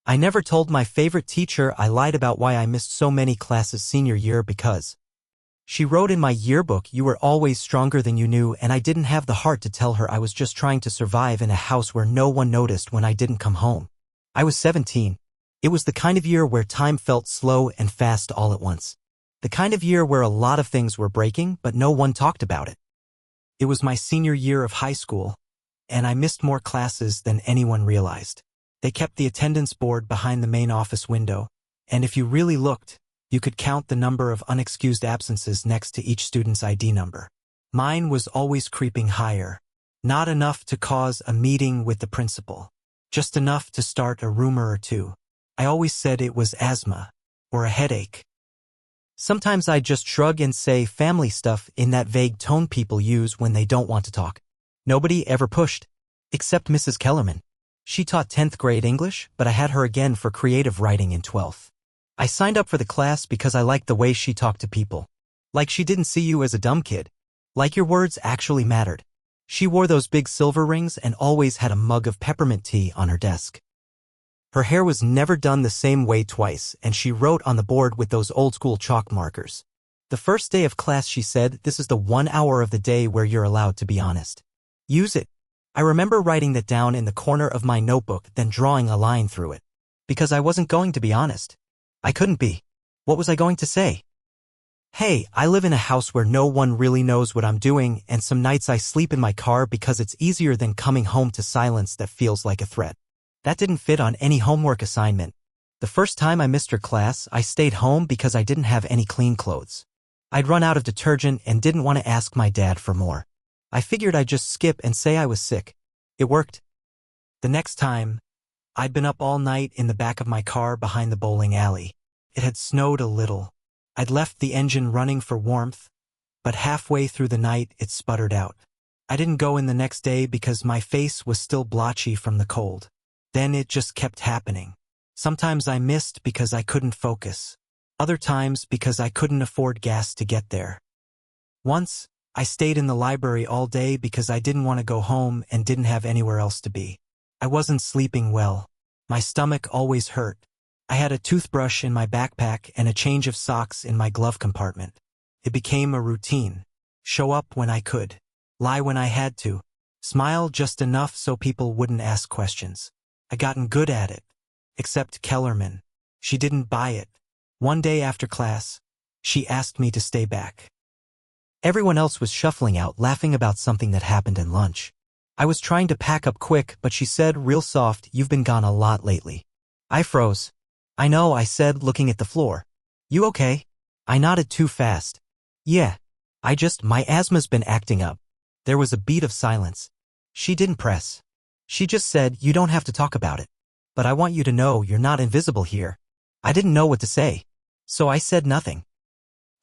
I never told my favorite teacher I lied about why I missed so many classes senior year because she wrote in my yearbook you were always stronger than you knew, and I didn't have the heart to tell her I was just trying to survive in a house where no one noticed when I didn't come home. I was 17. It was the kind of year where time felt slow and fast all at once. The kind of year where a lot of things were breaking, but no one talked about it. It was my senior year of high school, and I missed more classes than anyone realized. They kept the attendance board behind the main office window, and if you really looked, you could count the number of unexcused absences next to each student's ID number. Mine was always creeping higher. Not enough to cause a meeting with the principal. Just enough to start a rumor or two. I always said it was asthma, or a headache. Sometimes I'd just shrug and say family stuff in that vague tone people use when they don't want to talk. Nobody ever pushed. Except Mrs. Kellerman. She taught 10th grade English, but I had her again for creative writing in 12th. I signed up for the class because I liked the way she talked to people. Like she didn't see you as a dumb kid. Like your words actually mattered. She wore those big silver rings and always had a mug of peppermint tea on her desk. Her hair was never done the same way twice, and she wrote on the board with those old-school chalk markers. The first day of class she said, "This is the 1 hour of the day where you're allowed to be honest. Use it." I remember writing that down in the corner of my notebook, then drawing a line through it. Because I wasn't going to be honest. I couldn't be. What was I going to say? Hey, I live in a house where no one really knows what I'm doing, and some nights I sleep in my car because it's easier than coming home to silence that feels like a threat. That didn't fit on any homework assignment. The first time I missed her class, I stayed home because I didn't have any clean clothes. I'd run out of detergent and didn't want to ask my dad for more. I figured I'd just skip and say I was sick. It worked. The next time, I'd been up all night in the back of my car behind the bowling alley. It had snowed a little. I'd left the engine running for warmth, but halfway through the night it sputtered out. I didn't go in the next day because my face was still blotchy from the cold. Then it just kept happening. Sometimes I missed because I couldn't focus. Other times because I couldn't afford gas to get there. Once, I stayed in the library all day because I didn't want to go home and didn't have anywhere else to be. I wasn't sleeping well. My stomach always hurt. I had a toothbrush in my backpack and a change of socks in my glove compartment. It became a routine. Show up when I could. Lie when I had to. Smile just enough so people wouldn't ask questions. I gotten good at it. Except Kellerman. She didn't buy it. One day after class, she asked me to stay back. Everyone else was shuffling out, laughing about something that happened in lunch. I was trying to pack up quick, but she said real soft, "You've been gone a lot lately." I froze. "I know," I said, looking at the floor. "You okay?" I nodded too fast. "Yeah. My asthma's been acting up." There was a beat of silence. She didn't press. She just said, "You don't have to talk about it. But I want you to know you're not invisible here." I didn't know what to say. So I said nothing.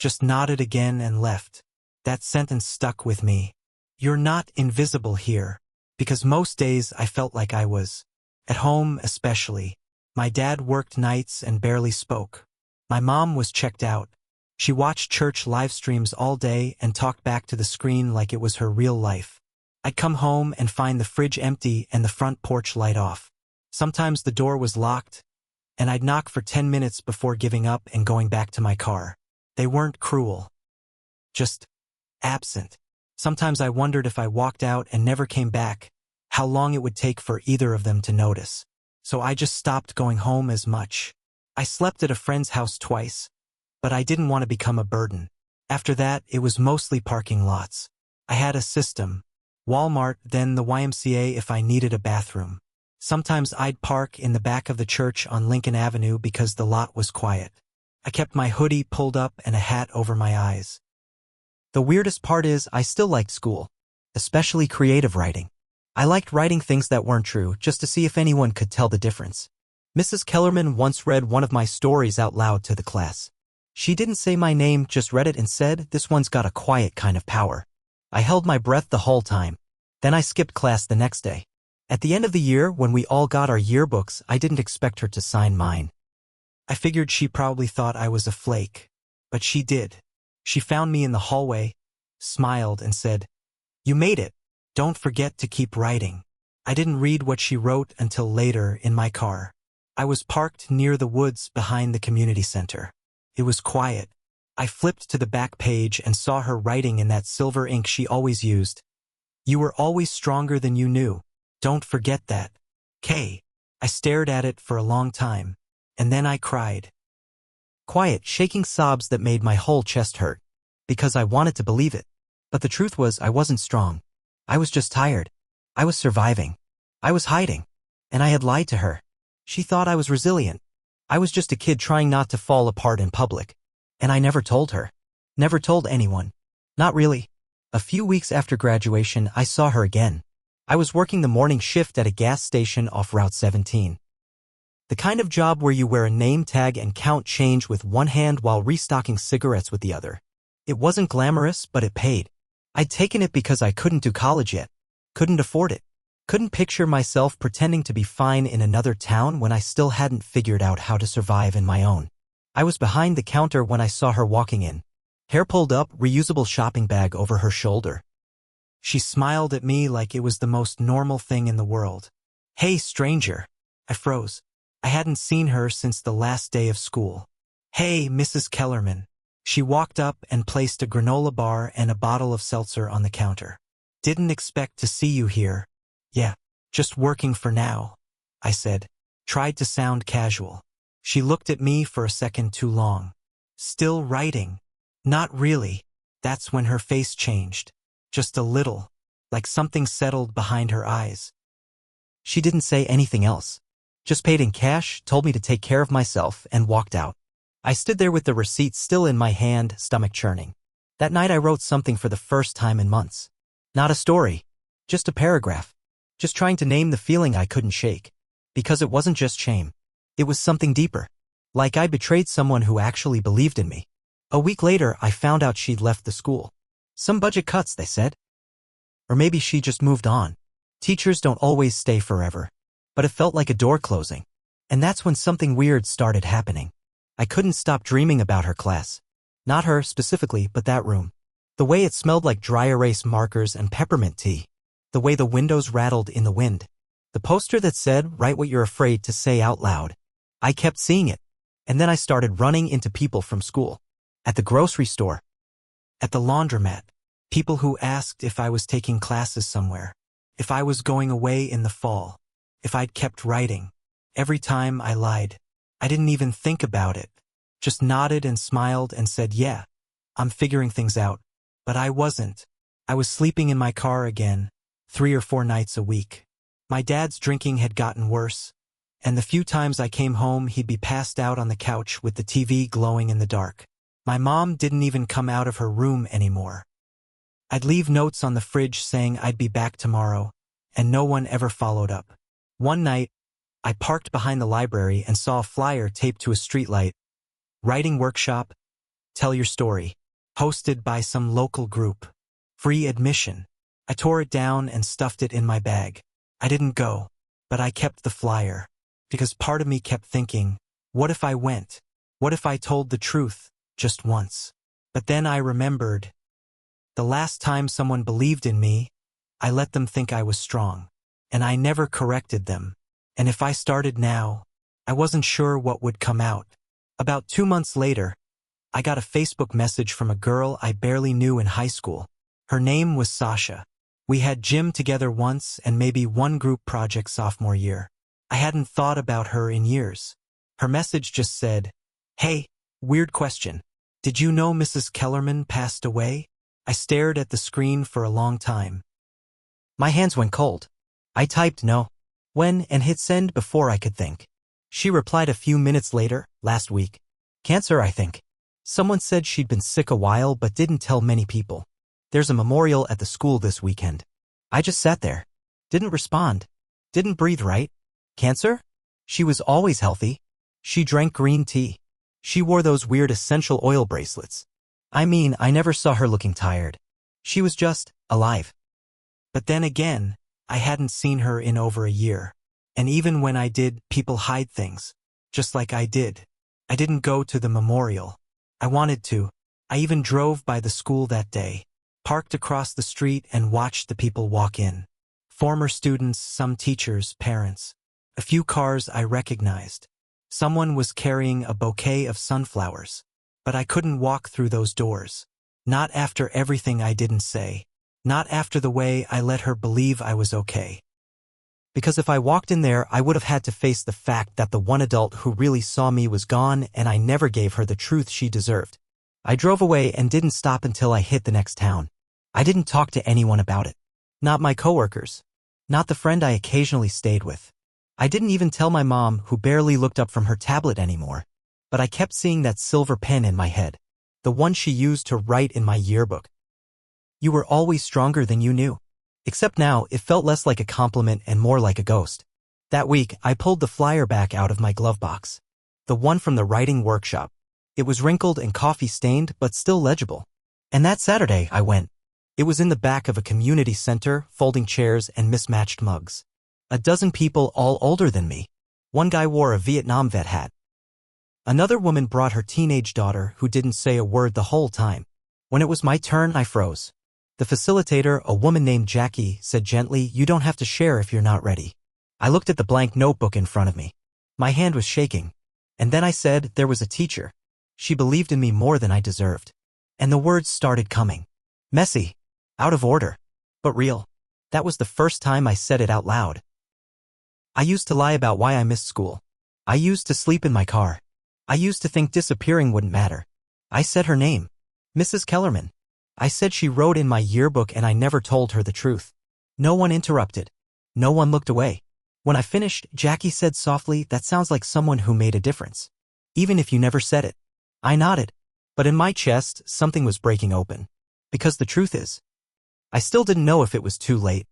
Just nodded again and left. That sentence stuck with me. You're not invisible here. Because most days I felt like I was. At home especially. My dad worked nights and barely spoke. My mom was checked out. She watched church live streams all day and talked back to the screen like it was her real life. I'd come home and find the fridge empty and the front porch light off. Sometimes the door was locked, and I'd knock for 10 minutes before giving up and going back to my car. They weren't cruel. Just absent. Sometimes I wondered if I walked out and never came back, how long it would take for either of them to notice. So I just stopped going home as much. I slept at a friend's house twice, but I didn't want to become a burden. After that, it was mostly parking lots. I had a system. Walmart, then the YMCA if I needed a bathroom. Sometimes I'd park in the back of the church on Lincoln Avenue because the lot was quiet. I kept my hoodie pulled up and a hat over my eyes. The weirdest part is I still liked school, especially creative writing. I liked writing things that weren't true just to see if anyone could tell the difference. Mrs. Kellerman once read one of my stories out loud to the class. She didn't say my name, just read it and said, "This one's got a quiet kind of power." I held my breath the whole time. Then I skipped class the next day. At the end of the year, when we all got our yearbooks, I didn't expect her to sign mine. I figured she probably thought I was a flake, but she did. She found me in the hallway, smiled, and said, "You made it. Don't forget to keep writing." I didn't read what she wrote until later in my car. I was parked near the woods behind the community center. It was quiet. I flipped to the back page and saw her writing in that silver ink she always used. You were always stronger than you knew. Don't forget that. Kay. I stared at it for a long time, and then I cried. Quiet, shaking sobs that made my whole chest hurt, because I wanted to believe it. But the truth was I wasn't strong. I was just tired. I was surviving. I was hiding. And I had lied to her. She thought I was resilient. I was just a kid trying not to fall apart in public. And I never told her. Never told anyone. Not really. A few weeks after graduation, I saw her again. I was working the morning shift at a gas station off Route 17. The kind of job where you wear a name tag and count change with one hand while restocking cigarettes with the other. It wasn't glamorous, but it paid. I'd taken it because I couldn't do college yet. Couldn't afford it. Couldn't picture myself pretending to be fine in another town when I still hadn't figured out how to survive in my own. I was behind the counter when I saw her walking in. Hair pulled up, reusable shopping bag over her shoulder. She smiled at me like it was the most normal thing in the world. Hey, stranger. I froze. I hadn't seen her since the last day of school. Hey, Mrs. Kellerman. She walked up and placed a granola bar and a bottle of seltzer on the counter. Didn't expect to see you here. Yeah, just working for now, I said. Tried to sound casual. She looked at me for a second too long. Still writing? Not really. That's when her face changed. Just a little, like something settled behind her eyes. She didn't say anything else. Just paid in cash, told me to take care of myself, and walked out. I stood there with the receipt still in my hand, stomach churning. That night I wrote something for the first time in months. Not a story. Just a paragraph. Just trying to name the feeling I couldn't shake. Because it wasn't just shame. It was something deeper. Like I betrayed someone who actually believed in me. A week later, I found out she'd left the school. Some budget cuts, they said. Or maybe she just moved on. Teachers don't always stay forever. But it felt like a door closing. And that's when something weird started happening. I couldn't stop dreaming about her class. Not her specifically, but that room. The way it smelled like dry erase markers and peppermint tea. The way the windows rattled in the wind. The poster that said, "Write what you're afraid to say out loud." I kept seeing it. And then I started running into people from school. At the grocery store. At the laundromat. People who asked if I was taking classes somewhere. If I was going away in the fall. If I'd kept writing. Every time I lied. I didn't even think about it. Just nodded and smiled and said, yeah, I'm figuring things out. But I wasn't. I was sleeping in my car again, 3 or 4 nights a week. My dad's drinking had gotten worse, and the few times I came home he'd be passed out on the couch with the TV glowing in the dark. My mom didn't even come out of her room anymore. I'd leave notes on the fridge saying I'd be back tomorrow, and no one ever followed up. One night, I parked behind the library and saw a flyer taped to a streetlight. Writing workshop, tell your story. Hosted by some local group. Free admission. I tore it down and stuffed it in my bag. I didn't go, but I kept the flyer. Because part of me kept thinking, what if I went? What if I told the truth, just once? But then I remembered. The last time someone believed in me, I let them think I was strong. And I never corrected them. And if I started now, I wasn't sure what would come out. About 2 months later, I got a Facebook message from a girl I barely knew in high school. Her name was Sasha. We had gym together once and maybe one group project sophomore year. I hadn't thought about her in years. Her message just said, hey, weird question. Did you know Mrs. Kellerman passed away? I stared at the screen for a long time. My hands went cold. I typed no. When and hit send before I could think. She replied a few minutes later, last week. Cancer, I think. Someone said she'd been sick a while but didn't tell many people. There's a memorial at the school this weekend. I just sat there. Didn't respond. Didn't breathe right. Cancer? She was always healthy. She drank green tea. She wore those weird essential oil bracelets. I mean, I never saw her looking tired. She was just alive. But then again, I hadn't seen her in over a year. And even when I did, people hide things. Just like I did. I didn't go to the memorial. I wanted to. I even drove by the school that day. Parked across the street and watched the people walk in. Former students, some teachers, parents. A few cars I recognized. Someone was carrying a bouquet of sunflowers. But I couldn't walk through those doors. Not after everything I didn't say. Not after the way I let her believe I was okay. Because if I walked in there, I would have had to face the fact that the one adult who really saw me was gone and I never gave her the truth she deserved. I drove away and didn't stop until I hit the next town. I didn't talk to anyone about it. Not my coworkers. Not the friend I occasionally stayed with. I didn't even tell my mom, who barely looked up from her tablet anymore. But I kept seeing that silver pen in my head. The one she used to write in my yearbook. You were always stronger than you knew. Except now, it felt less like a compliment and more like a ghost. That week, I pulled the flyer back out of my glove box. The one from the writing workshop. It was wrinkled and coffee-stained, but still legible. And that Saturday, I went. It was in the back of a community center, folding chairs and mismatched mugs. A dozen people, all older than me. One guy wore a Vietnam vet hat. Another woman brought her teenage daughter, who didn't say a word the whole time. When it was my turn, I froze. The facilitator, a woman named Jackie, said gently, "You don't have to share if you're not ready." I looked at the blank notebook in front of me. My hand was shaking. And then I said, there was a teacher. She believed in me more than I deserved. And the words started coming. Messy. Out of order. But real. That was the first time I said it out loud. I used to lie about why I missed school. I used to sleep in my car. I used to think disappearing wouldn't matter. I said her name. Mrs. Kellerman. I said she wrote in my yearbook and I never told her the truth. No one interrupted. No one looked away. When I finished, Jackie said softly, "That sounds like someone who made a difference. Even if you never said it." I nodded. But in my chest, something was breaking open. Because the truth is, I still didn't know if it was too late.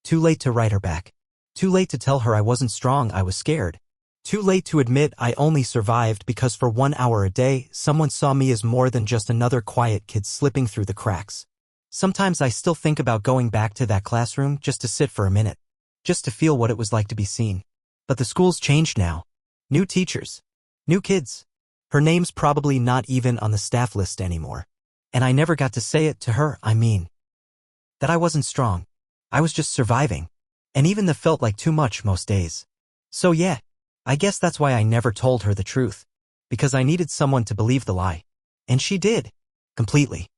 Too late to write her back. Too late to tell her I wasn't strong, I was scared. Too late to admit I only survived because for 1 hour a day, someone saw me as more than just another quiet kid slipping through the cracks. Sometimes I still think about going back to that classroom just to sit for a minute. Just to feel what it was like to be seen. But the school's changed now. New teachers. New kids. Her name's probably not even on the staff list anymore. And I never got to say it to her, I mean. That I wasn't strong. I was just surviving. And even that felt like too much most days. So yeah. I guess that's why I never told her the truth. Because I needed someone to believe the lie. And she did. Completely.